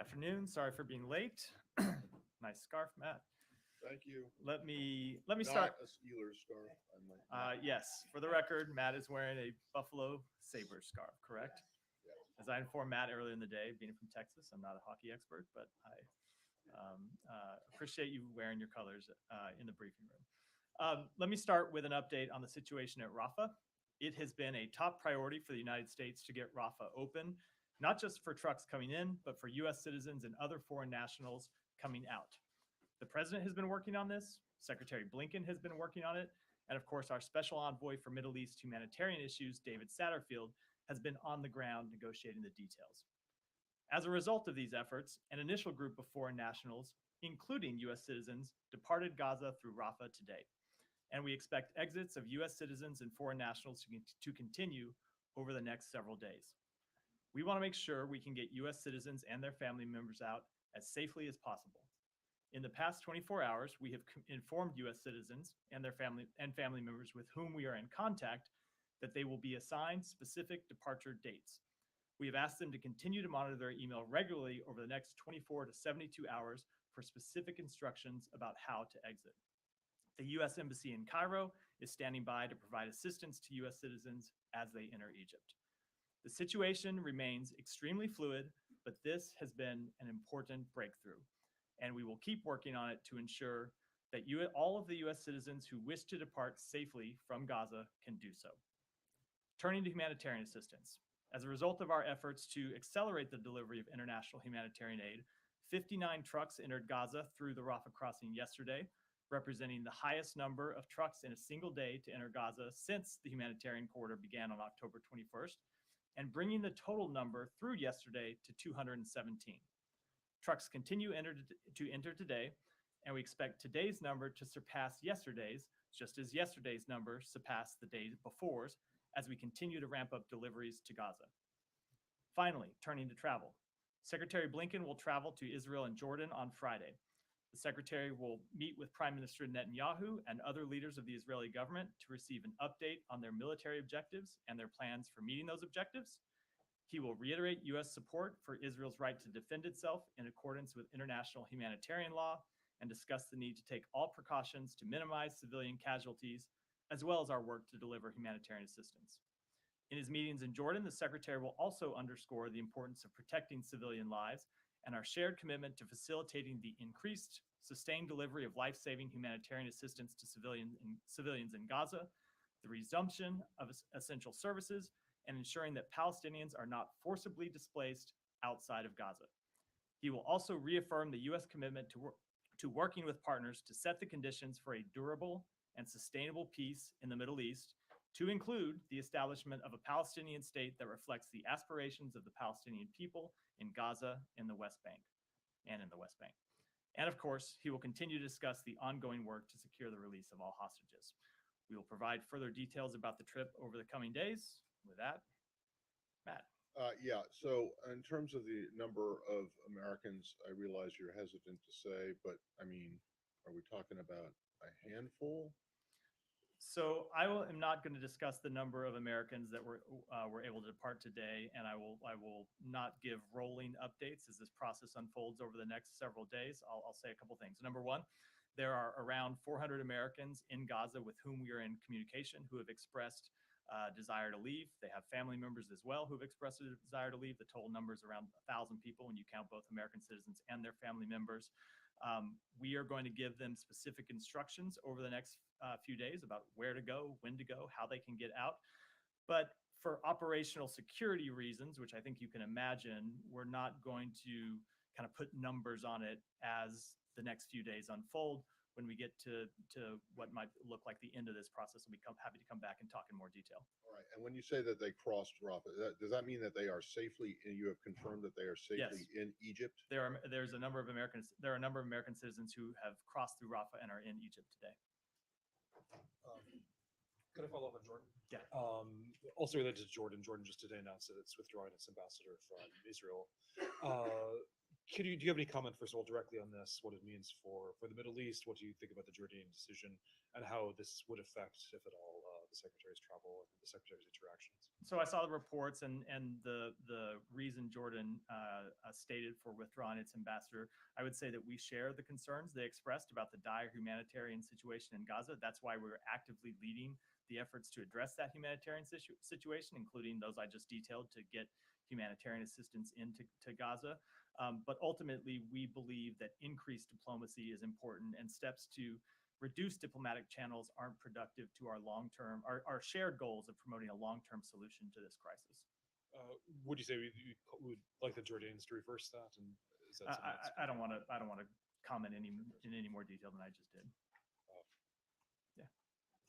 Afternoon. Sorry for being late. Nice scarf, Matt. Thank you. Let me start. Not a Steelers scarf. Yes, for the record, Matt is wearing a Buffalo Sabres scarf, correct? Yes. As I informed Matt earlier in the day, being from Texas, I'm not a hockey expert, but I appreciate you wearing your colors in the briefing room. Let me start with an update on the situation at Rafah. It has been a top priority for the United States to get Rafah open, not just for trucks coming in, but for U.S. citizens and other foreign nationals coming out. The president has been working on this. Secretary Blinken has been working on it. And of course, our special envoy for Middle East humanitarian issues, David Satterfield, has been on the ground negotiating the details. As a result of these efforts, an initial group of foreign nationals, including U.S. citizens, departed Gaza through Rafah today. And we expect exits of U.S. citizens and foreign nationals to continue over the next several days. We want to make sure we can get U.S. citizens and their family members out as safely as possible. In the past 24 hours, we have informed U.S. citizens and their family members with whom we are in contact that they will be assigned specific departure dates. We have asked them to continue to monitor their email regularly over the next 24 to 72 hours for specific instructions about how to exit. The U.S. Embassy in Cairo is standing by to provide assistance to U.S. citizens as they enter Egypt. The situation remains extremely fluid, but this has been an important breakthrough, and we will keep working on it to ensure that all of the U.S. citizens who wish to depart safely from Gaza can do so. Turning to humanitarian assistance. As a result of our efforts to accelerate the delivery of international humanitarian aid, 59 trucks entered Gaza through the Rafah crossing yesterday, representing the highest number of trucks in a single day to enter Gaza since the humanitarian corridor began on October 21st, and bringing the total number through yesterday to 217. Trucks continue to enter today, and we expect today's number to surpass yesterday's, just as yesterday's number surpassed the day before's, as we continue to ramp up deliveries to Gaza. Finally, turning to travel. Secretary Blinken will travel to Israel and Jordan on Friday. The Secretary will meet with Prime Minister Netanyahu and other leaders of the Israeli government to receive an update on their military objectives and their plans for meeting those objectives. He will reiterate U.S. support for Israel's right to defend itself in accordance with international humanitarian law and discuss the need to take all precautions to minimize civilian casualties, as well as our work to deliver humanitarian assistance. In his meetings in Jordan, the Secretary will also underscore the importance of protecting civilian lives and our shared commitment to facilitating the increased, sustained delivery of life-saving humanitarian assistance to civilians in Gaza, the resumption of essential services, and ensuring that Palestinians are not forcibly displaced outside of Gaza. He will also reaffirm the U.S. commitment to working with partners to set the conditions for a durable and sustainable peace in the Middle East, to include the establishment of a Palestinian state that reflects the aspirations of the Palestinian people in Gaza, in the West Bank. And of course, he will continue to discuss the ongoing work to secure the release of all hostages. We will provide further details about the trip over the coming days. With that, Matt. Yeah, so in terms of the number of Americans, I realize you're hesitant to say, but I mean, are we talking about a handful? So I am not going to discuss the number of Americans that were able to depart today, and I will not give rolling updates as this process unfolds over the next several days. I'll say a couple things. Number one, there are around 400 Americans in Gaza with whom we are in communication who have expressed desire to leave. They have family members as well who have expressed a desire to leave. The total number is around 1,000 people when you count both American citizens and their family members. We are going to give them specific instructions over the next few days about where to go, when to go, how they can get out. But for operational security reasons, which I think you can imagine, we're not going to kind of put numbers on it as the next few days unfold. When we get to what might look like the end of this process, we'll be happy to come back and talk in more detail. All right. And when you say that they crossed Rafah, does that mean that they are safely, you have confirmed that they are safely in Egypt? There are a number of American citizens who have crossed through Rafah and are in Egypt today. Could I follow up on Jordan? Yeah. Also related to Jordan, Jordan just today announced that it's withdrawing its ambassador from Israel. Do you have any comment, first of all, directly on this, what it means for the Middle East? What do you think about the Jordanian decision and how this would affect, if at all, the Secretary's travel and the Secretary's interactions? So I saw the reports and the reason Jordan stated for withdrawing its ambassador. I would say that we share the concerns they expressed about the dire humanitarian situation in Gaza. That's why we're actively leading the efforts to address that humanitarian situation, including those I just detailed, to get humanitarian assistance into Gaza. But ultimately, we believe that increased diplomacy is important, and steps to reduce diplomatic channels aren't productive to our long-term, our shared goals of promoting a long-term solution to this crisis. Would you say we would like the Jordanians to reverse that? And is that I don't want to comment in any more detail than I just did.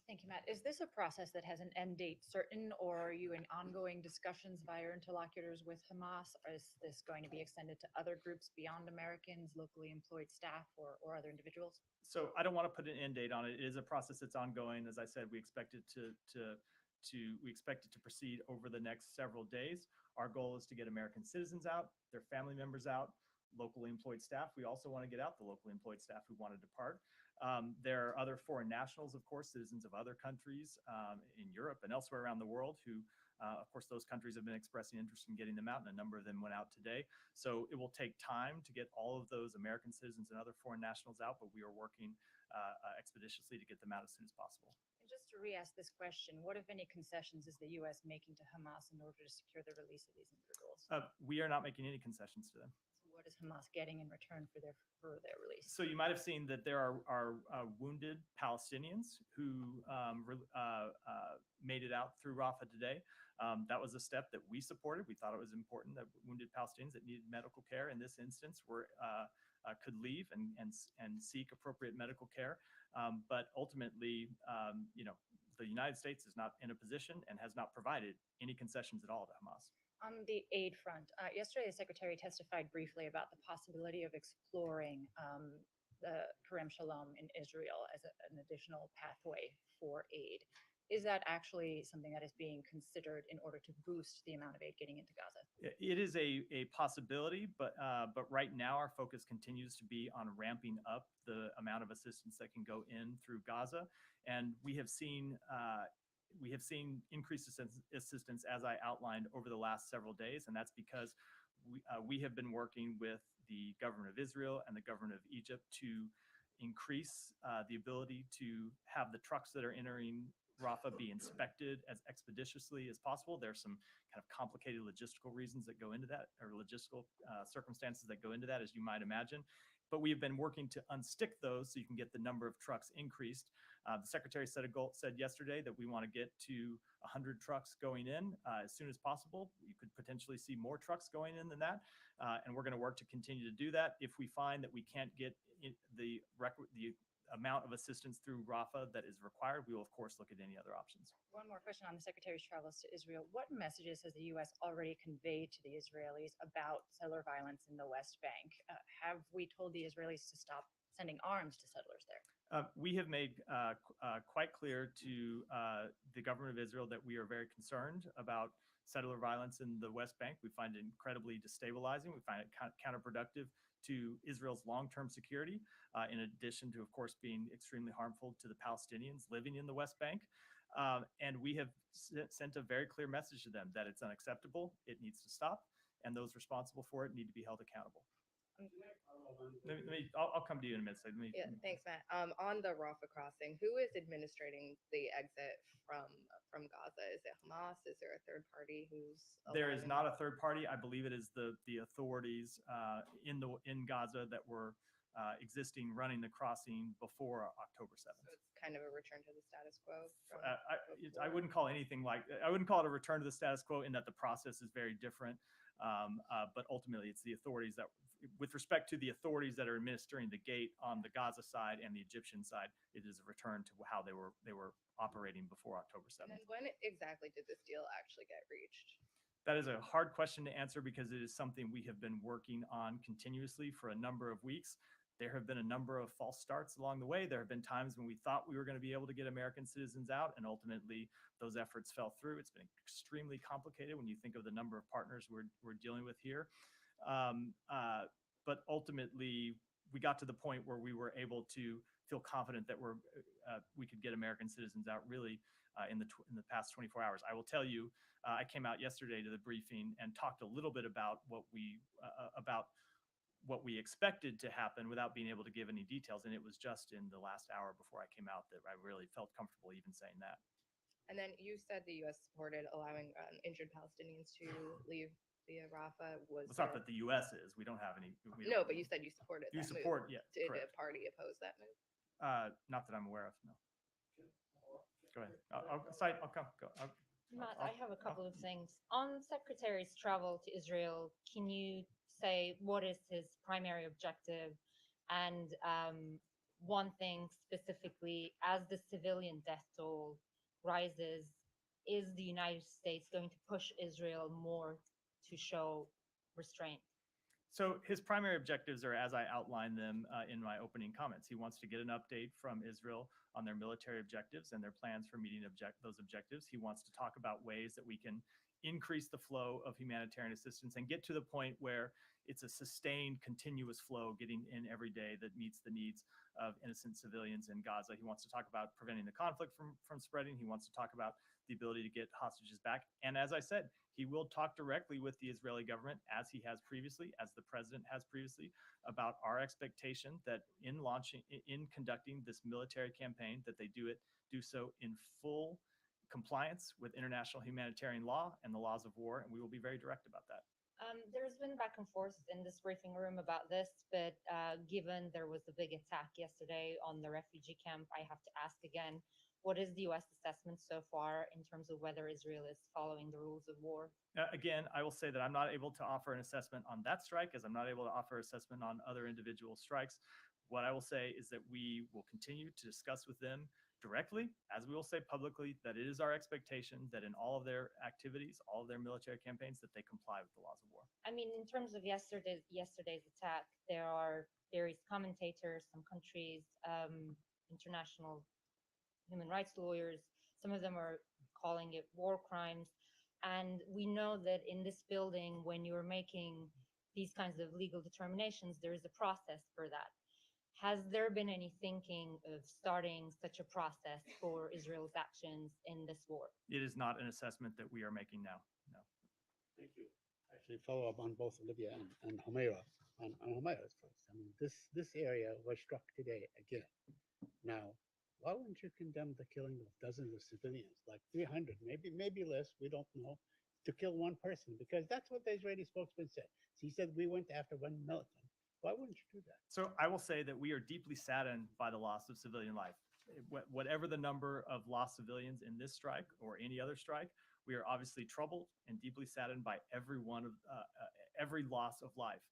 Thank you, Matt. Is this a process that has an end date certain, or are you in ongoing discussions via interlocutors with Hamas? Or is this going to be extended to other groups beyond Americans, locally employed staff, or other individuals? So I don't want to put an end date on it. It is a process that's ongoing. As I said, we expect it to proceed over the next several days. Our goal is to get American citizens out, their family members out, locally employed staff. We also want to get out the locally employed staff who want to depart. There are other foreign nationals, of course, citizens of other countries in Europe and elsewhere around the world who, of course, those countries have been expressing interest in getting them out, and a number of them went out today. So it will take time to get all of those American citizens and other foreign nationals out, but we are working expeditiously to get them out as soon as possible. And just to re-ask this question, what, if any, concessions is the U.S. making to Hamas in order to secure the release of these individuals? We are not making any concessions to them. What is Hamas getting in return for their release? So you might have seen that there are wounded Palestinians who made it out through Rafah today. That was a step that we supported. We thought it was important that wounded Palestinians that needed medical care in this instance could leave and seek appropriate medical care. But ultimately, the United States is not in a position and has not provided any concessions at all to Hamas. On the aid front, yesterday the Secretary testified briefly about the possibility of exploring the Kerem Shalom in Israel as an additional pathway for aid. Is that actually something that is being considered in order to boost the amount of aid getting into Gaza? It is a possibility, but right now our focus continues to be on ramping up the amount of assistance that can go in through Gaza, and we have seen increased assistance, as I outlined, over the last several days, and that's because we have been working with the government of Israel and the government of Egypt to increase the ability to have the trucks that are entering Rafah be inspected as expeditiously as possible. There's some kind of complicated logistical reasons that go into that, or logistical circumstances that go into that, as you might imagine. But we have been working to unstick those so you can get the number of trucks increased. The Secretary said yesterday that we want to get to 100 trucks going in as soon as possible. You could potentially see more trucks going in than that, and we're going to work to continue to do that. If we find that we can't get the amount of assistance through Rafah that is required, we will, of course, look at any other options. One more question on the Secretary's travels to Israel. What messages has the U.S. already conveyed to the Israelis about settler violence in the West Bank? Have we told the Israelis to stop sending arms to settlers there? We have made quite clear to the government of Israel that we are very concerned about settler violence in the West Bank. We find it incredibly destabilizing. We find it counterproductive to Israel's long-term security, in addition to, of course, being extremely harmful to the Palestinians living in the West Bank. And we have sent a very clear message to them that it's unacceptable, it needs to stop, and those responsible for it need to be held accountable. I'll come to you in a minute. Yeah, thanks, Matt. On the Rafah crossing, who is administrating the exit from Gaza? Is it Hamas? Is there a third party who's? There is not a third party. I believe it is the authorities in Gaza that were existing running the crossing before October 7th. So it's kind of a return to the status quo. I wouldn't call anything I wouldn't call it a return to the status quo in that the process is very different. But ultimately, it's the authorities that, with respect to the authorities that are administering the gate on the Gaza side and the Egyptian side, it is a return to how they were operating before October 7th. And when exactly did this deal actually get reached? That is a hard question to answer because it is something we have been working on continuously for a number of weeks. There have been a number of false starts along the way. There have been times when we thought we were going to be able to get American citizens out, and ultimately those efforts fell through. It's been extremely complicated when you think of the number of partners we're dealing with here. But ultimately, we got to the point where we were able to feel confident that we could get American citizens out really in the past 24 hours. I will tell you, I came out yesterday to the briefing and talked a little bit about what we expected to happen without being able to give any details. And it was just in the last hour before I came out that I really felt comfortable even saying that. And then you said the U.S. supported allowing injured Palestinians to leave via Rafah. It's not that the U.S. is. We don't have any. No, but you said you supported You that support, move. yeah, Did correct. a party oppose that move? Not that I'm aware of, no. Go ahead. I'll come. Go. Matt, I have a couple of things. On Secretary's travel to Israel, can you say what is his primary objective? And one thing specifically, as the civilian death toll rises, is the United States going to push Israel more to show restraint? So his primary objectives are, as I outlined them in my opening comments. He wants to get an update from Israel on their military objectives and their plans for meeting those objectives. He wants to talk about ways that we can increase the flow of humanitarian assistance and get to the point where it's a sustained, continuous flow getting in every day that meets the needs of innocent civilians in Gaza. He wants to talk about preventing the conflict from spreading. He wants to talk about the ability to get hostages back. And as I said, he will talk directly with the Israeli government, as he has previously, as the president has previously, about our expectation that in conducting this military campaign, that they do so in full compliance with international humanitarian law and the laws of war. And we will be very direct about that. There's been back and forth in this briefing room about this, but given there was a big attack yesterday on the refugee camp, I have to ask again, what is the U.S. assessment so far in terms of whether Israel is following the rules of war? Again, I will say that I'm not able to offer an assessment on that strike, as I'm not able to offer assessment on other individual strikes. What I will say is that we will continue to discuss with them directly, as we will say publicly, that it is our expectation that in all of their activities, all of their military campaigns, that they comply with the laws of war. I mean, in terms of yesterday's attack, there are various commentators, some countries, international human rights lawyers, some of them are calling it war crimes. And we know that in this building, when you're making these kinds of legal determinations, there is a process for that. Has there been any thinking of starting such a process for Israel's actions in this war? It is not an assessment that we are making now. No. Thank you. Actually, follow up on both Olivia and Humaira. On Humaira's first. I mean, this area was struck today again. Now, why wouldn't you condemn the killing of dozens of civilians, like 300, maybe less, we don't know, to kill one person? Because that's what the Israeli spokesman said. He said we went after one militant. Why wouldn't you do that? So I will say that we are deeply saddened by the loss of civilian life. Whatever the number of lost civilians in this strike or any other strike, we are obviously troubled and deeply saddened by every loss of life.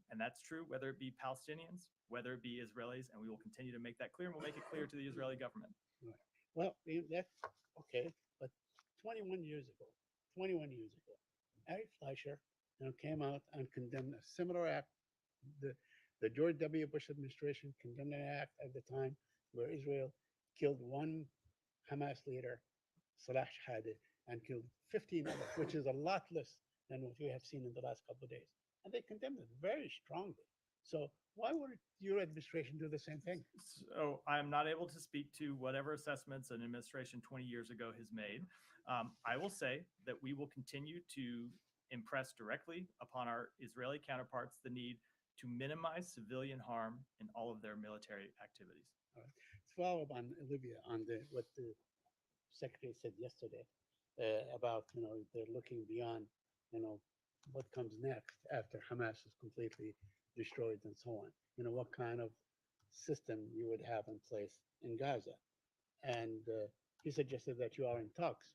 And that's true whether it be Palestinians, whether it be Israelis, and we will continue to make that clear, and we'll make it clear to the Israeli government. Right. Well, that's okay, but 21 years ago, Ari Fleischer came out and condemned a similar act. The George W. Bush administration condemned an act at the time where Israel killed one Hamas leader, Salah Shahadi, and killed 15 others, which is a lot less than what we have seen in the last couple of days. And they condemned it very strongly. So why wouldn't your administration do the same thing? So I'm not able to speak to whatever assessments an administration 20 years ago has made. I will say that we will continue to impress directly upon our Israeli counterparts the need to minimize civilian harm in all of their military activities. All right. To follow up on Olivia on what the secretary said yesterday about they're looking beyond what comes next after Hamas is completely destroyed and so on. What kind of system you would have in place in Gaza, and he suggested that you are in talks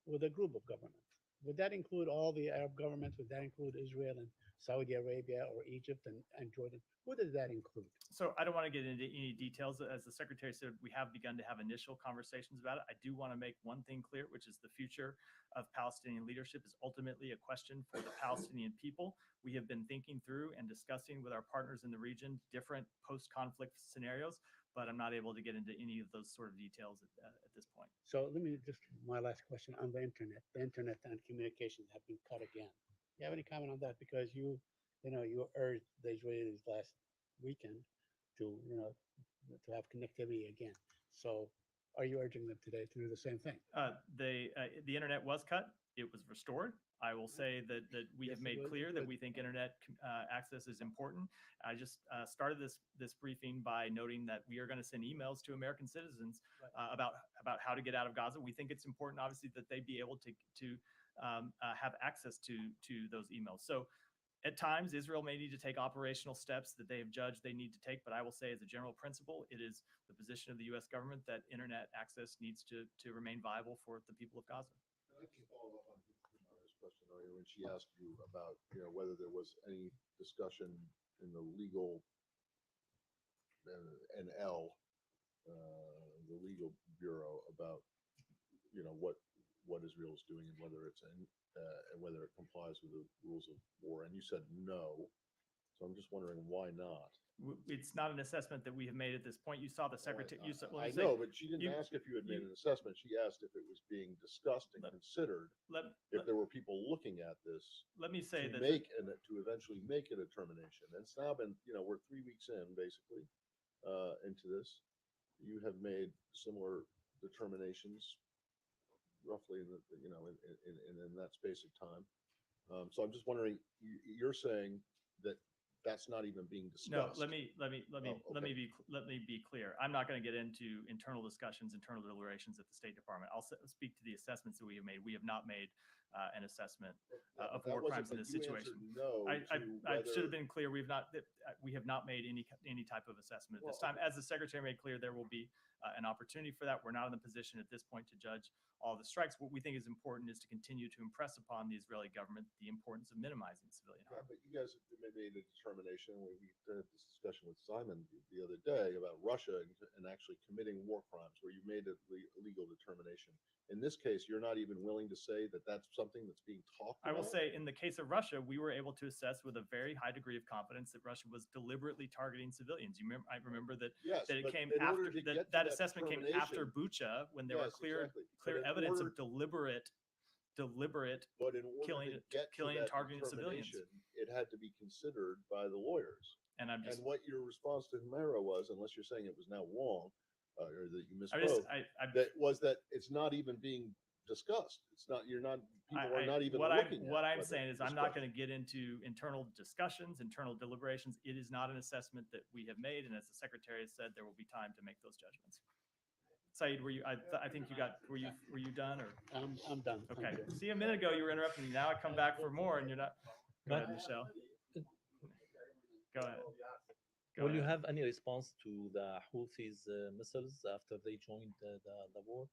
with a group of governments. Would that include all the Arab governments? Would that include Israel and Saudi Arabia or Egypt and Jordan? Who does that include? So I don't want to get into any details. As the secretary said, we have begun to have initial conversations about it. I do want to make one thing clear, which is the future of Palestinian leadership is ultimately a question for the Palestinian people. We have been thinking through and discussing with our partners in the region different post-conflict scenarios, but I'm not able to get into any of those sort of details at this point. So let me just, my last question on the internet. The internet and communications have been cut again. Do you have any comment on that? Because you urged the Israelis last weekend to, to have connectivity again. So are you urging them today to do the same thing? The internet was cut. It was restored. I will say that we Yes, have it made was. clear that Good. we think internet access is important. I just started this briefing by noting that we are going to send emails to American citizens about how to get out of Gaza. We think it's important, obviously, that they be able to have access to those emails. So at times, Israel may need to take operational steps that they have judged they need to take, but I will say as a general principle, it is the position of the U.S. government that internet access needs to remain viable for the people of Gaza. I'd like to follow up on Tamara's question earlier when she asked you about, whether there was any discussion in the legal the legal bureau about, what Israel is doing and whether it's and whether it complies with the rules of war. And you said no. So I'm just wondering why not? It's not an assessment that we have made at this point. You saw the secretary. I know, but she didn't ask if you had made an assessment. She asked if it was being discussed and considered. If there were people looking at this, let me say that to eventually make a determination. And it's now been, we're 3 weeks in basically into this. You have made similar determinations roughly in in that space of time. So I'm just wondering, you're saying that that's not even being discussed. No, let me be clear. I'm not going to get into internal discussions, internal deliberations at the State Department. I'll speak to the assessments that we have made. We have not made an assessment of war crimes in this situation. No, I should have been clear. We have not made any type of assessment at this time. As the Secretary made clear, there will be an opportunity for that. We're not in the position at this point to judge all the strikes. What we think is important is to continue to impress upon the Israeli government the importance of minimizing civilian harm. But you guys have made a determination. We had this discussion with Simon the other day about Russia and actually committing war crimes, where you made a legal determination. In this case, you're not even willing to say that that's something that's being talked about? I will say, in the case of Russia, we were able to assess with a very high degree of confidence that Russia was deliberately targeting civilians. I remember that it came after that assessment came after Bucha, when there were clear evidence of deliberate but in order killing to get killing to and that targeting civilians. It had to be considered by the lawyers. And what your response to Humera was, unless you're saying it was now wrong, or that you misspoke, that it's not even being discussed. It's not. People are not even looking at. What I'm saying is, I'm not going to get into internal discussions, internal deliberations. It is not an assessment that we have made, and as the Secretary has said, there will be time to make those judgments. Saeed, were you? I think you got. Were you done or? I'm done. Okay. See, a minute ago you were interrupting me. Now I come back for more, and you're not. Go ahead, Michelle. Go ahead. Will you have any response to the Houthis missiles after they joined the war?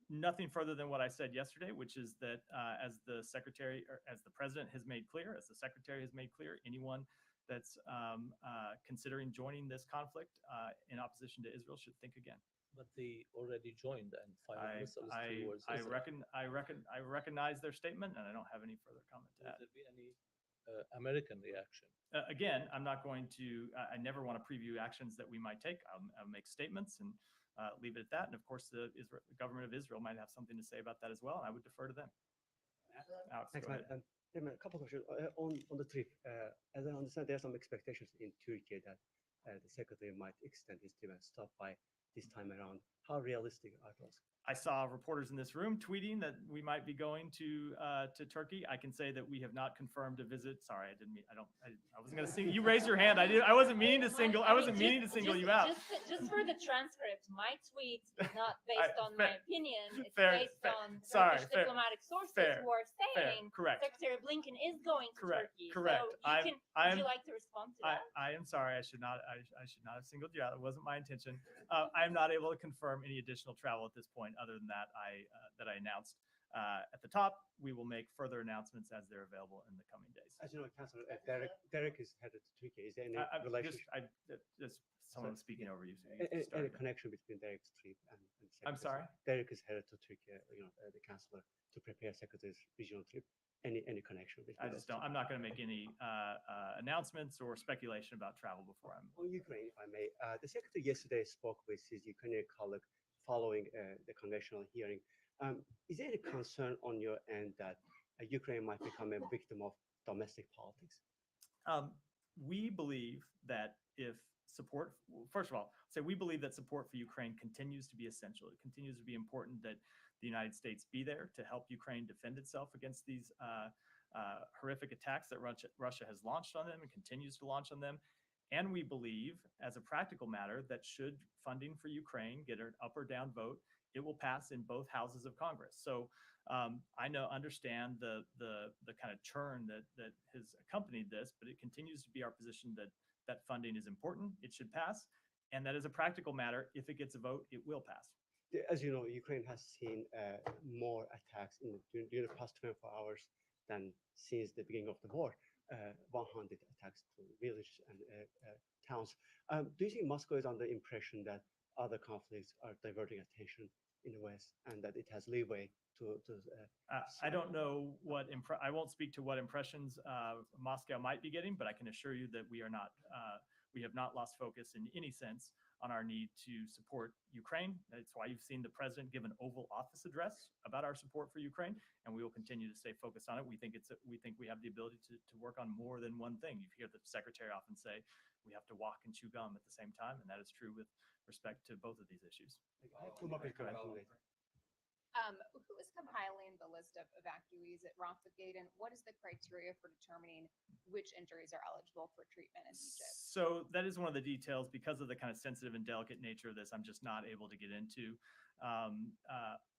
Nothing further than what I said yesterday, which is that as the Secretary, or as the President has made clear, as the Secretary has made clear, anyone that's considering joining this conflict in opposition to Israel should think again. But they already joined and fired missiles towards I Israel. recognize their statement, and I don't have any further comment to Will add. there be any American reaction? Again, I'm not going to. I never want to preview actions that we might take. I'll make statements and leave it at that. And of course, the government of Israel might have something to say about that as well, and I would defer to them. Alex, Thanks, go Matt. ahead. A couple of questions on the trip. As I understand, there are some expectations in Turkey that the secretary might extend his trip and stop by this time around. How realistic are those? I saw reporters in this room tweeting that we might be going to Turkey. I can say that we have not confirmed a visit. Sorry, I didn't mean. I wasn't going to single. You raised your hand. I wasn't meaning to single. I wasn't meaning to single you out. Just for the transcript, my tweet is not based on my opinion. It's fair, based fair, on sorry, Turkish fair, diplomatic sources fair, who are saying correct. Secretary Blinken is going to Correct, Turkey. correct. So would you like to respond to that? I am sorry. I should not have singled you out. It wasn't my intention. I am not able to confirm any additional travel at this point. Other than that, I announced at the top. We will make further announcements as they're available in the coming days. As you know, Councillor, Derek is headed to Turkey. Is there any relationship? Just someone was speaking over you. So any connection between Derek's trip and I'm sorry? Derek is headed to Turkey, the Councillor, to prepare Secretary's regional trip. Any connection between I just don't. I'm not going to make any announcements or speculation about travel before I'm. On Ukraine, if I may, the Secretary yesterday spoke with his Ukrainian colleague following the congressional hearing. Is there any concern on your end that Ukraine might become a victim of domestic politics? We believe that if support, first of all, say we believe that support for Ukraine continues to be essential. It continues to be important that the United States be there to help Ukraine defend itself against these horrific attacks that Russia has launched on them and continues to launch on them. And we believe, as a practical matter, that should funding for Ukraine get an up or down vote, it will pass in both houses of Congress. So I understand the kind of churn that has accompanied this, but it continues to be our position that funding is important. It should pass, and that as a practical matter, if it gets a vote, it will pass. As you know, Ukraine has seen more attacks during the past 24 hours than since the beginning of the war. 100 attacks to villages and towns. Do you think Moscow is under the impression that other conflicts are diverting attention in the West and that it has leeway to I don't know what I won't speak to what impressions Moscow might be getting, but I can assure you that we are not. We have not lost focus in any sense on our need to support Ukraine. That's why you've seen the president give an Oval Office address about our support for Ukraine, and we will continue to stay focused on it. We think we have the ability to work on more than one thing. You hear the secretary often say we have to walk and chew gum at the same time, and that is true with respect to both of these issues. Go ahead. Who is compiling the list of evacuees at Rafah Gate, and what is the criteria for determining which injuries are eligible for treatment in Egypt? So that is one of the details. Because of the kind of sensitive and delicate nature of this, I'm just not able to get into.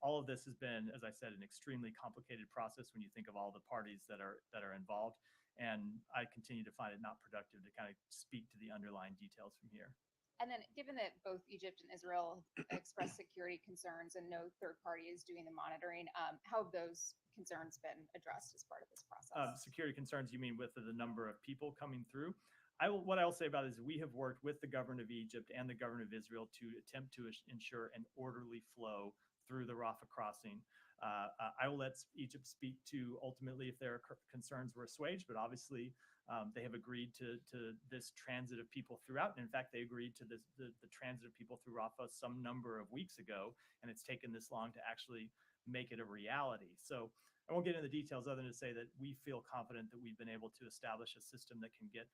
All of this has been, as I said, an extremely complicated process when you think of all the parties that are involved, and I continue to find it not productive to kind of speak to the underlying details from here. And then, given that both Egypt and Israel expressed security concerns and no third party is doing the monitoring, how have those concerns been addressed as part of this process? Security concerns, you mean with the number of people coming through? What I'll say about it is we have worked with the government of Egypt and the government of Israel to attempt to ensure an orderly flow through the Rafah crossing. I will let Egypt speak to ultimately if their concerns were assuaged, but obviously they have agreed to this transit of people throughout. And in fact, they agreed to the transit of people through Rafah some number of weeks ago, and it's taken this long to actually make it a reality. So I won't get into the details other than to say that we feel confident that we've been able to establish a system that can get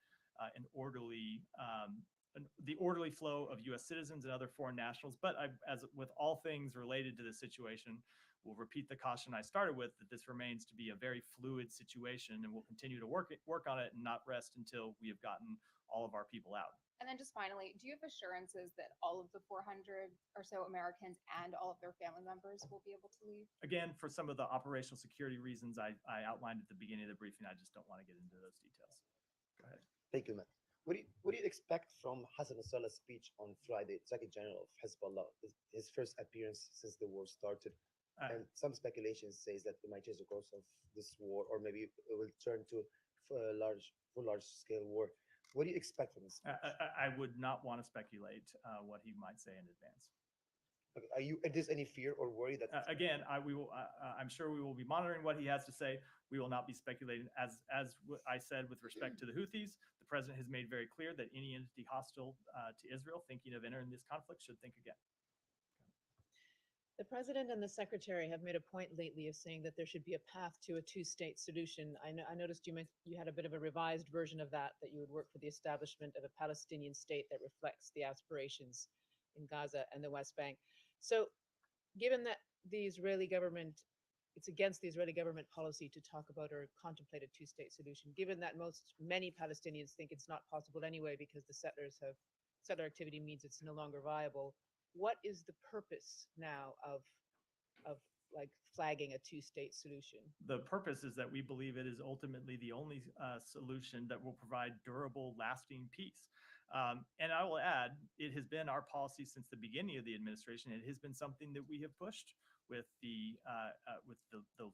the orderly flow of U.S. citizens and other foreign nationals. But as with all things related to this situation, we'll repeat the caution I started with, that this remains to be a very fluid situation, and we'll continue to work on it and not rest until we have gotten all of our people out. And then just finally, do you have assurances that all of the 400 or so Americans and all of their family members will be able to leave? Again, for some of the operational security reasons I outlined at the beginning of the briefing, I just don't want to get into those details. Go ahead. Thank you, Matt. What do you expect from Hassan Nasrallah's speech on Friday, Secretary General of Hezbollah, his first appearance since the war started? And some speculation says that it might change the course of this war, or maybe it will turn to a large-scale war. What do you expect from this? I would not want to speculate what he might say in advance. Okay. Is there any fear or worry that? Again, I'm sure we will be monitoring what he has to say. We will not be speculating. As I said with respect to the Houthis, the president has made very clear that any entity hostile to Israel thinking of entering this conflict should think again. The president and the secretary have made a point lately of saying that there should be a path to a two-state solution. I noticed you had a bit of a revised version of that you would work for the establishment of a Palestinian state that reflects the aspirations in Gaza and the West Bank. So given that it's against the Israeli government policy to talk about or contemplate a two-state solution, given that many Palestinians think it's not possible anyway because the settler activity means it's no longer viable, what is the purpose now of like flagging a two-state solution? The purpose is that we believe it is ultimately the only solution that will provide durable, lasting peace. And I will add, it has been our policy since the beginning of the administration. It has been something that we have pushed with the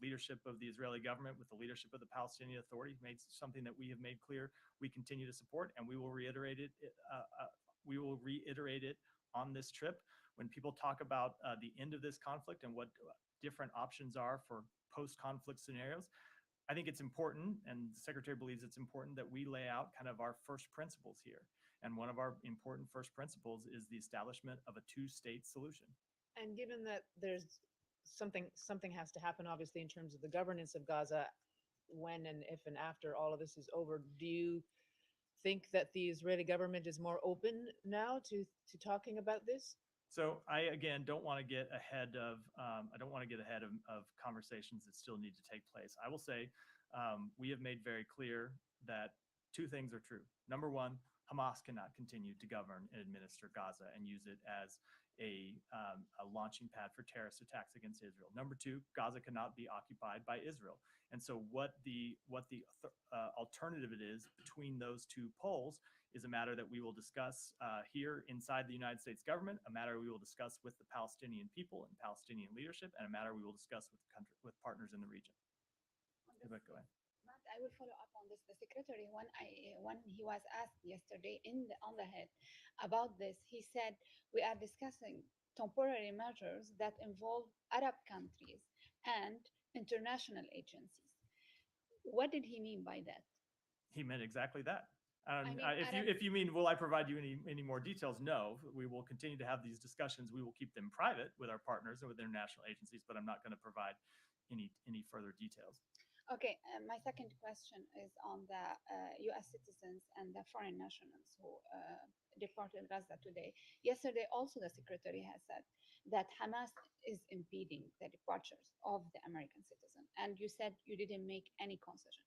leadership of the Israeli government, with the leadership of the Palestinian Authority, made something that we have made clear we continue to support, and we will reiterate it. On this trip. When people talk about the end of this conflict and what different options are for post-conflict scenarios, I think it's important, and the secretary believes it's important, that we lay out kind of our first principles here. And one of our important first principles is the establishment of a two-state solution. And given that there's something has to happen, obviously, in terms of the governance of Gaza, when and if and after all of this is over, do you think that the Israeli government is more open now to talking about this? So I again don't want to get ahead of conversations that still need to take place. I will say we have made very clear that two things are true. Number one, Hamas cannot continue to govern and administer Gaza and use it as a launching pad for terrorist attacks against Israel. Number two, Gaza cannot be occupied by Israel. And so what the alternative it is between those two poles is a matter that we will discuss here inside the United States government, a matter we will discuss with the Palestinian people and Palestinian leadership, and a matter we will discuss with partners in the region. Go ahead. Matt, I will follow up on this. The secretary, when he was asked yesterday on the Head about this, he said we are discussing temporary measures that involve Arab countries and international agencies. What did he mean by that? He meant exactly that. mean, If you mean, will I provide you any more details? No, we will continue to have these discussions. We will keep them private with our partners and with international agencies, but I'm not going to provide any further details. Okay, my second question is on the U.S. citizens and the foreign nationals who departed Gaza today. Yesterday, also the secretary has said that Hamas is impeding the departures of the American citizen, and you said you didn't make any concession.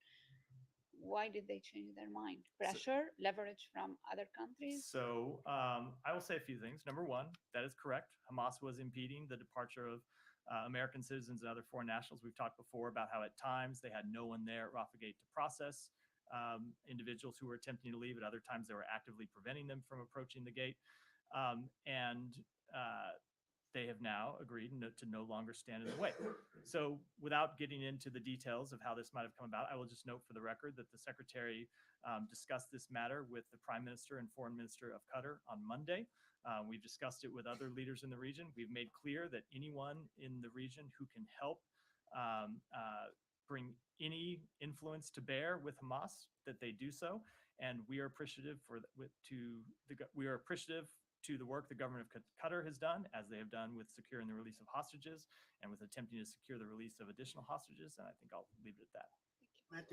Why did they change their mind? Pressure, leverage from other countries? So I will say a few things. Number one, that is correct. Hamas was impeding the departure of American citizens and other foreign nationals. We've talked before about how at times they had no one there at Rafah Gate to process individuals who were attempting to leave. At other times, they were actively preventing them from approaching the gate. They have now agreed to no longer stand in the way. So without getting into the details of how this might have come about, I will just note for the record that the Secretary discussed this matter with the Prime Minister and Foreign Minister of Qatar on Monday. We've discussed it with other leaders in the region. We've made clear that anyone in the region who can help bring any influence to bear with Hamas, that they do so. And we are appreciative to the work the government of Qatar has done, as they have done with securing the release of hostages and with attempting to secure the release of additional hostages. And I think I'll leave it at that.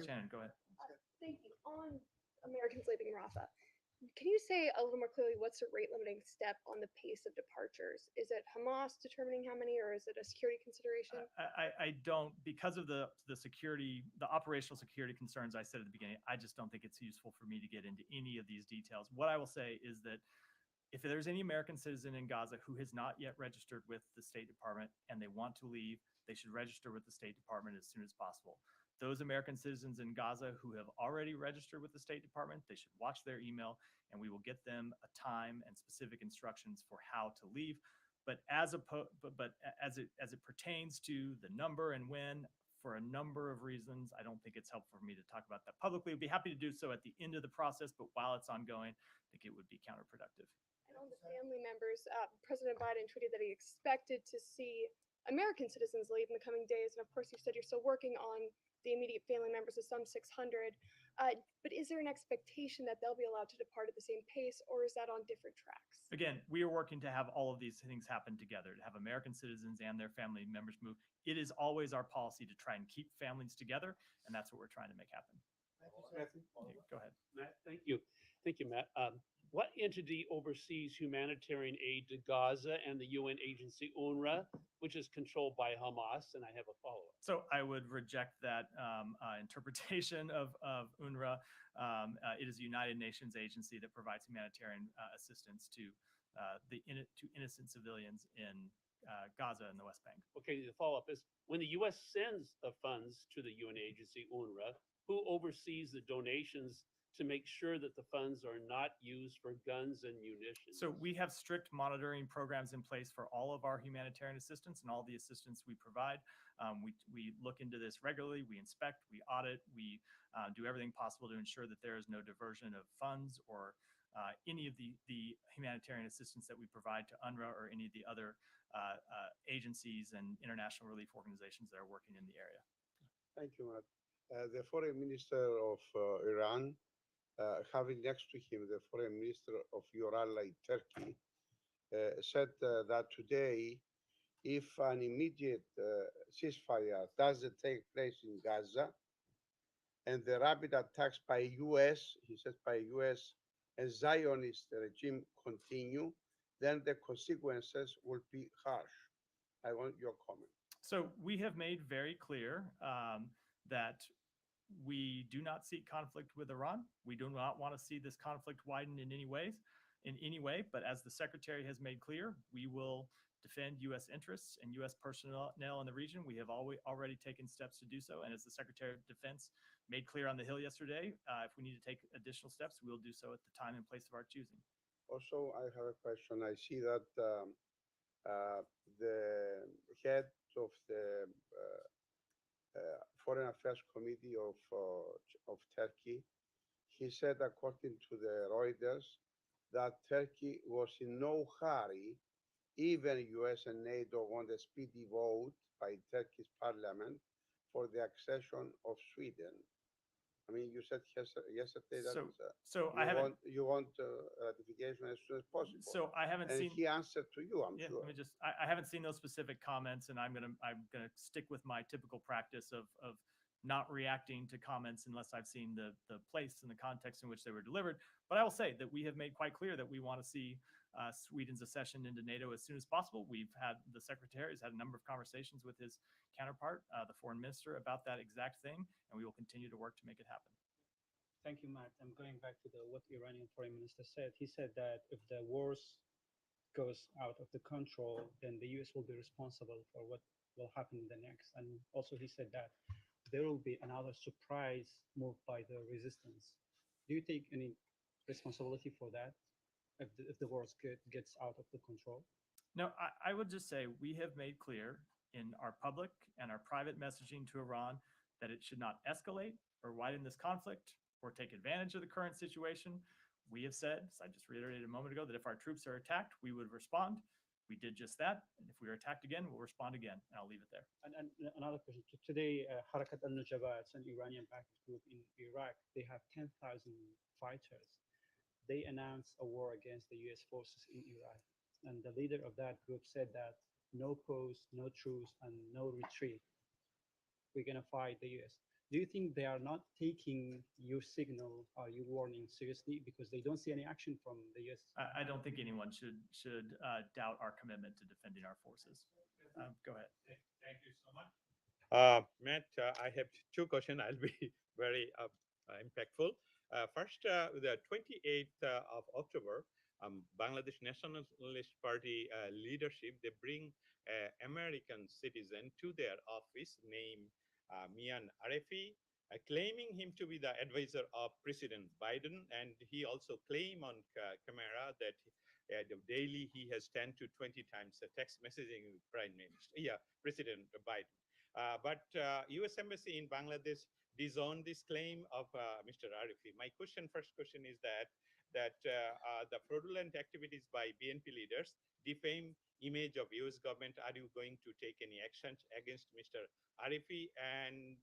Shannon, go ahead. Thank you. On Americans leaving Rafah, can you say a little more clearly what's the rate limiting step on the pace of departures? Is it Hamas determining how many, or is it a security consideration? I don't, because of the security, the operational security concerns I said at the beginning, I just don't think it's useful for me to get into any of these details. What I will say is that if there's any American citizen in Gaza who has not yet registered with the State Department and they want to leave, they should register with the State Department as soon as possible. Those American citizens in Gaza who have already registered with the State Department, they should watch their email, and we will get them a time and specific instructions for how to leave. But as it pertains to the number and when, for a number of reasons, I don't think it's helpful for me to talk about that publicly. I'd be happy to do so at the end of the process, but while it's ongoing, I think it would be counterproductive. And on the family members, President Biden tweeted that he expected to see American citizens leave in the coming days. And of course, you said you're still working on the immediate family members of some 600. But is there an expectation that they'll be allowed to depart at the same pace, or is that on different tracks? Again, we are working to have all of these things happen together, to have American citizens and their family members move. It is always our policy to try and keep families together, and that's what we're trying to make happen. Go ahead. Matt, thank you. Thank you, Matt. What entity oversees humanitarian aid to Gaza and the UN agency UNRWA, which is controlled by Hamas? And I have a follow-up. So I would reject that interpretation of UNRWA. It is a United Nations agency that provides humanitarian assistance to innocent civilians in Gaza and the West Bank. Okay, the follow-up is, when the U.S. sends the funds to the UN agency UNRWA, who oversees the donations to make sure that the funds are not used for guns and munitions? So we have strict monitoring programs in place for all of our humanitarian assistance and all the assistance we provide. We look into this regularly. We inspect, we audit, we do everything possible to ensure that there is no diversion of funds or any of the humanitarian assistance that we provide to UNRWA or any of the other agencies and international relief organizations that are working in the area. Thank you, Matt. The foreign minister of Iran, having next to him the foreign minister of your ally Turkey, said that today, if an immediate ceasefire doesn't take place in Gaza, and the rapid attacks by U.S., he says by U.S. and Zionist regime continue, then the consequences will be harsh. I want your comment. So we have made very clear that we do not seek conflict with Iran. We do not want to see this conflict widen in any way. But as the secretary has made clear, we will defend U.S. interests and U.S. personnel in the region. We have already taken steps to do so. And as the Secretary of Defense made clear on the Hill yesterday, if we need to take additional steps, we'll do so at the time and place of our choosing. Also, I have a question. I see that the head of the Foreign Affairs Committee of Turkey, he said, according to the Reuters, that Turkey was in no hurry. Even US and NATO want a speedy vote by Turkey's parliament for the accession of Sweden. I mean, you said yesterday that you want ratification as soon as possible. So I haven't seen. He answered to you, I'm sure. Let me just. I haven't seen those specific comments, and I'm gonna stick with my typical practice of not reacting to comments unless I've seen the place and the context in which they were delivered. But I will say that we have made quite clear that we want to see Sweden's accession into NATO as soon as possible. The secretary has had a number of conversations with his counterpart, the foreign minister, about that exact thing, and we will continue to work to make it happen. Thank you, Matt. I'm going back to what the Iranian foreign minister said. He said that if the wars goes out of the control, then the US will be responsible for what will happen in the next. And also he said that there will be another surprise move by the resistance. Do you take any responsibility for that if the war gets out of the control? No, I would just say we have made clear in our public and our private messaging to Iran that it should not escalate or widen this conflict or take advantage of the current situation. We have said, as I just reiterated a moment ago, that if our troops are attacked, we would respond. We did just that. And if we are attacked again, we'll respond again. And I'll leave it there. And another question. Today, Harakat al-Nujaba, it's an Iranian-backed group in Iraq. They have 10,000 fighters. They announced a war against the US forces in Iraq. And the leader of that group said that no pause, no truce, and no retreat. We're going to fight the US. Do you think they are not taking your signal or your warning seriously because they don't see any action from the US? I don't think anyone should doubt our commitment to defending our forces. Go ahead. Thank you so much. Matt, I have two questions. I'll be very impactful. First, the 28th of October, Bangladesh Nationalist Party leadership, they bring American citizen to their office named Mian Arefi, claiming him to be the advisor of President Biden. And he also claimed on camera that daily he has 10 to 20 times text messaging with President Biden. But U.S. Embassy in Bangladesh disowned this claim of Mr. Arefi. My first question is that the fraudulent activities by BNP leaders defame image of U.S. government. Are you going to take any actions against Mr. Arefi and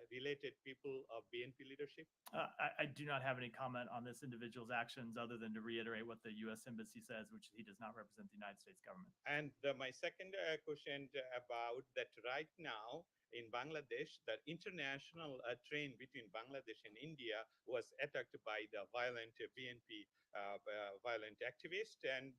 related people of BNP leadership? I do not have any comment on this individual's actions other than to reiterate what the U.S. Embassy says, which he does not represent the United States government. And my second question about that right now in Bangladesh, the international train between Bangladesh and India was attacked by the violent BNP violent activists. And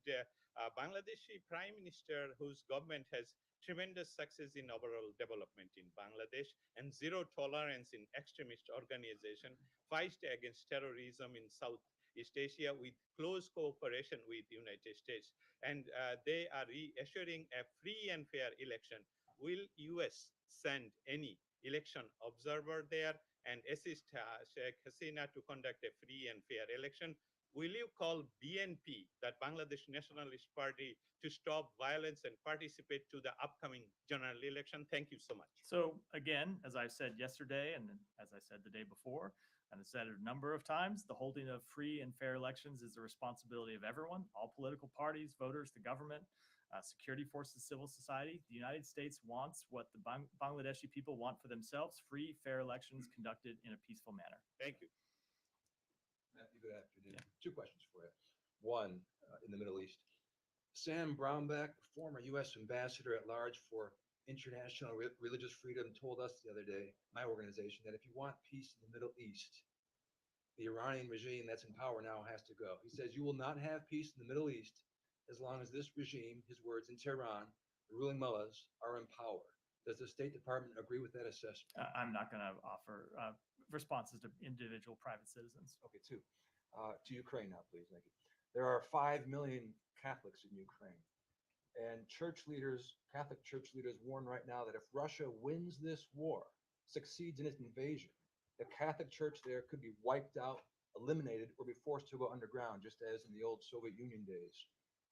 Bangladeshi Prime Minister, whose government has tremendous success in overall development in Bangladesh and zero tolerance in extremist organization, fight against terrorism in Southeast Asia with close cooperation with the United States. And they are reassuring a free and fair election. Will US send any election observer there and assist Sheikh Hasina to conduct a free and fair election? Will you call BNP, that Bangladesh Nationalist Party, to stop violence and participate to the upcoming general election? Thank you so much. So again, as I said yesterday, and as I said the day before, and I said it a number of times, the holding of free and fair elections is the responsibility of everyone, all political parties, voters, the government, security forces, civil society. The United States wants what the Bangladeshi people want for themselves, free, fair elections conducted in a peaceful manner. Thank you. Matthew, good afternoon. Two questions for you. One, in the Middle East, Sam Brownback, former U.S. ambassador at large for International Religious Freedom told us the other day, my organization, that if you want peace in the Middle East, the Iranian regime that's in power now has to go. He says, you will not have peace in the Middle East as long as this regime, his words, in Tehran, the ruling mullahs, are in power. Does the State Department agree with that assessment? I'm not going to offer responses to individual private citizens. Okay, two. To Ukraine now, please. Thank you. There are 5 million Catholics in Ukraine. And church leaders, Catholic church leaders, warn right now that if Russia wins this war, succeeds in its invasion, the Catholic Church there could be wiped out, eliminated, or be forced to go underground, just as in the old Soviet Union days.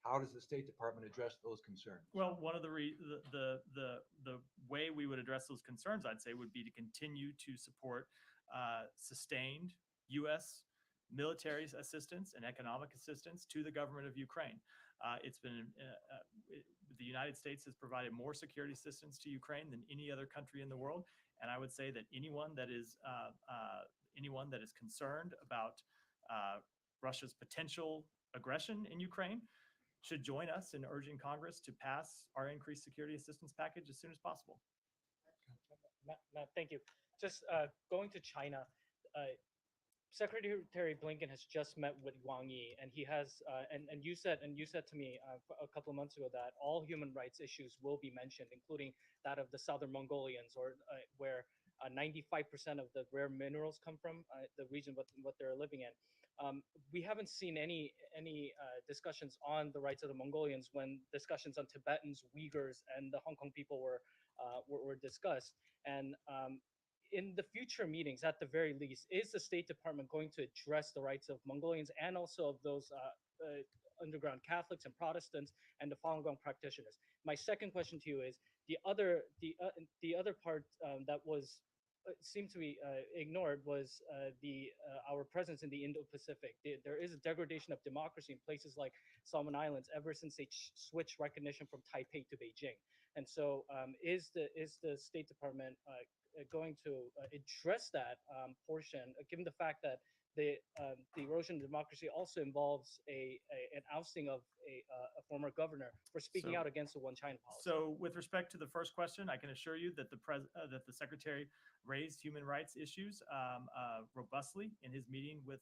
How does the State Department address those concerns? Well, one of the way we would address those concerns, I'd say, would be to continue to support sustained U.S. military assistance and economic assistance to the government of Ukraine. It's been the United States has provided more security assistance to Ukraine than any other country in the world, and I would say that anyone that is concerned about Russia's potential aggression in Ukraine should join us in urging Congress to pass our increased security assistance package as soon as possible. Matt, thank you. Just going to China, Secretary Blinken has just met with Wang Yi, and he has, and you said to me a couple of months ago that all human rights issues will be mentioned, including that of the Southern Mongolians, or where 95% of the rare minerals come from, the region what they're living in. We haven't seen any discussions on the rights of the Mongolians when discussions on Tibetans, Uyghurs, and the Hong Kong people were discussed. And in the future meetings, at the very least, is the State Department going to address the rights of Mongolians and also of those underground Catholics and Protestants and the Falun Gong practitioners? My second question to you is the other part that was seemed to be ignored was our presence in the Indo-Pacific. There is a degradation of democracy in places like Solomon Islands ever since they switched recognition from Taipei to Beijing. And so, is the State Department going to address that portion, given the fact that the erosion of democracy also involves an ousting of a former governor for speaking out against the one China policy? So with respect to the first question, I can assure you that the Secretary raised human rights issues robustly in his meeting with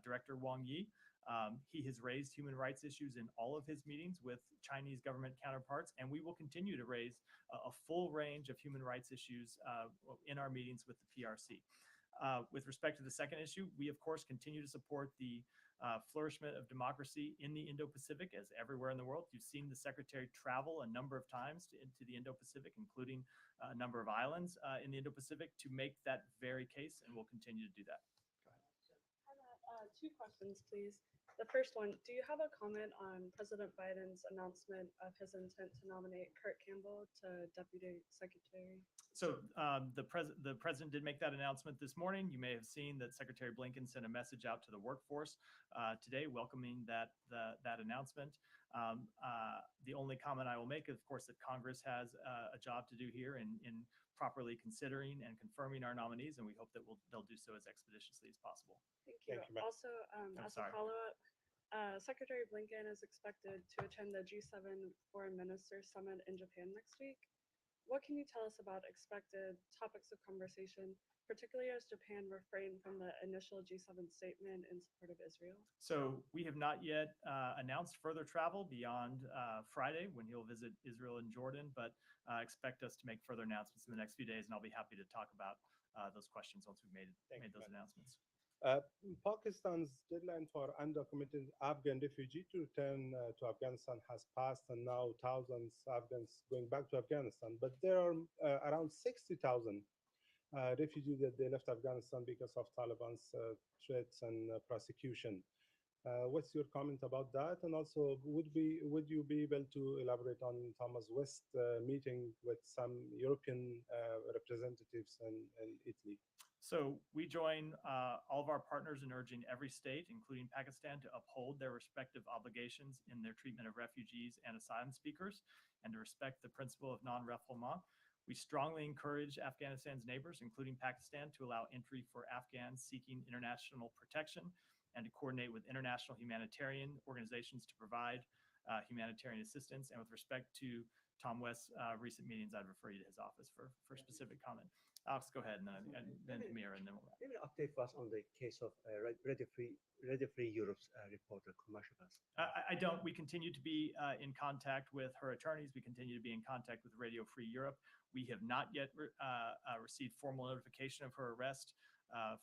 Director Wang Yi. He has raised human rights issues in all of his meetings with Chinese government counterparts, and we will continue to raise a full range of human rights issues in our meetings with the PRC. With respect to the second issue, we of course continue to support the flourishment of democracy in the Indo-Pacific, as everywhere in the world. You've seen the Secretary travel a number of times into the Indo-Pacific, including a number of islands in the Indo-Pacific, to make that very case, and we'll continue to do that. Two questions, please. The first one, do you have a comment on President Biden's announcement of his intent to nominate Kurt Campbell to Deputy Secretary? So the president did make that announcement this morning. You may have seen that Secretary Blinken sent a message out to the workforce today welcoming that announcement. The only comment I will make is, of course, that Congress has a job to do here in properly considering and confirming our nominees, and we hope that they'll do so as expeditiously as possible. Thank you. Also, as a follow-up, Secretary Blinken is expected to attend the G7 Foreign Ministers Summit in Japan next week. What can you tell us about expected topics of conversation, particularly as Japan refrained from the initial G7 statement in support of Israel? So we have not yet announced further travel beyond Friday, when he'll visit Israel and Jordan, but expect us to make further announcements in the next few days, and I'll be happy to talk about those questions once we've made those announcements. Pakistan's deadline for undocumented Afghan refugees to return to Afghanistan has passed, and now thousands of Afghans going back to Afghanistan. But there are around 60,000 refugees that they left Afghanistan because of Taliban's threats and prosecution. What's your comment about that? And also, would you be able to elaborate on Thomas West meeting with some European representatives in Italy? So we join all of our partners in urging every state, including Pakistan, to uphold their respective obligations in their treatment of refugees and asylum seekers, and to respect the principle of non-refoulement. We strongly encourage Afghanistan's neighbors, including Pakistan, to allow entry for Afghans seeking international protection, and to coordinate with international humanitarian organizations to provide humanitarian assistance. And with respect to Tom West's recent meetings, I'd refer you to his office for specific comment. Alex, go ahead, and then Amir, and then we'll wrap. Maybe an update for us on the case of Radio Free Europe's reporter, commercial vessel. I don't. We continue to be in contact with her attorneys. We continue to be in contact with Radio Free Europe. We have not yet received formal notification of her arrest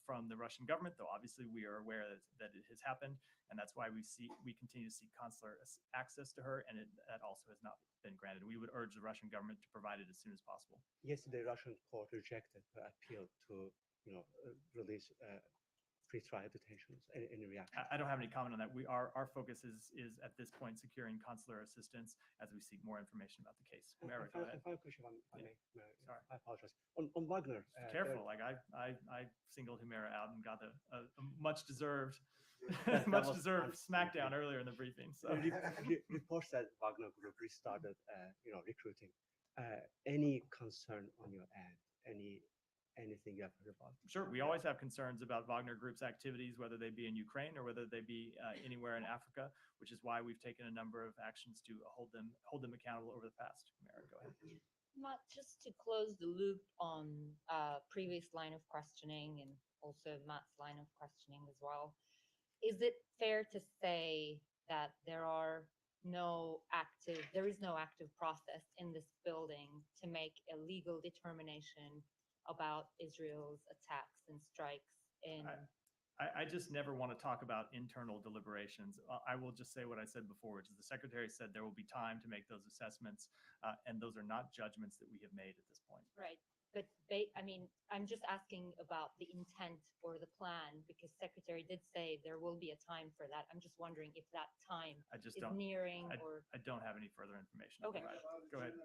from the Russian government, though obviously we are aware that it has happened, and that's why we continue to seek consular access to her, and that also has not been granted. We would urge the Russian government to provide it as soon as possible. Yesterday, Russian court rejected her appeal to, release pre-trial detentions. Any reaction? I don't have any comment on that. Our focus is at this point securing consular assistance as we seek more information about the case. Mara, go ahead. Final question, if I may. Sorry. I apologize. On Wagner. Careful. Like I singled Humera out and got a much deserved smackdown earlier in the briefing. So reports that Wagner Group restarted, recruiting. Any concern on your end? Anything you have heard about? Sure. We always have concerns about Wagner Group's activities, whether they be in Ukraine or whether they be anywhere in Africa, which is why we've taken a number of actions to hold them accountable over the past. Mara, go ahead. Matt, just to close the loop on previous line of questioning and also Matt's line of questioning as well, is it fair to say that there is no active process in this building to make a legal determination about Israel's attacks and strikes in? I just never want to talk about internal deliberations. I will just say what I said before, which is the Secretary said there will be time to make those assessments, and those are not judgments that we have made at this point. Right. But I'm just asking about the intent or the plan, because Secretary did say there will be a time for that. I'm just wondering if that time is nearing or. I don't have any further information. Okay. Go ahead.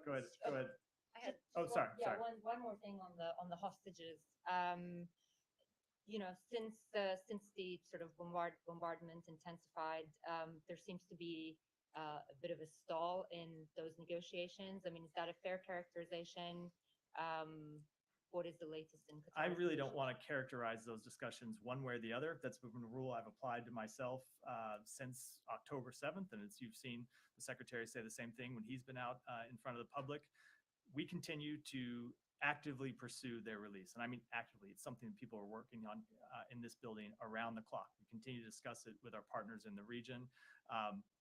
Sorry. Sorry. One more thing on the hostages. Since the sort of bombardment intensified, there seems to be a bit of a stall in those negotiations. I mean, is that a fair characterization? What is the latest in Qatar? I really don't want to characterize those discussions one way or the other. That's been a rule I've applied to myself since October 7th, and you've seen the Secretary say the same thing when he's been out in front of the public. We continue to actively pursue their release. And I mean actively. It's something that people are working on in this building around the clock. We continue to discuss it with our partners in the region,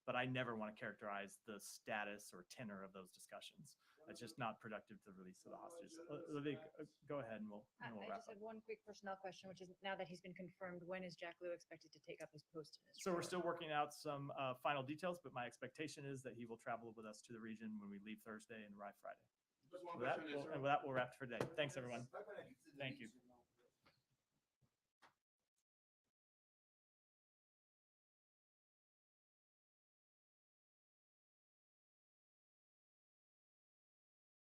but I never want to characterize the status or tenor of those discussions. It's just not productive to the release of the hostages. Olivia, go ahead and we'll I wrap just up. have one quick personnel question, which is now that he's been confirmed, when is Jack Lew expected to take up his post in Israel? So we're still working out some final details, but my expectation is that he will travel with us to the region when we leave Thursday and arrive Friday. With that, we'll wrap for today. Thanks, everyone. Thank you.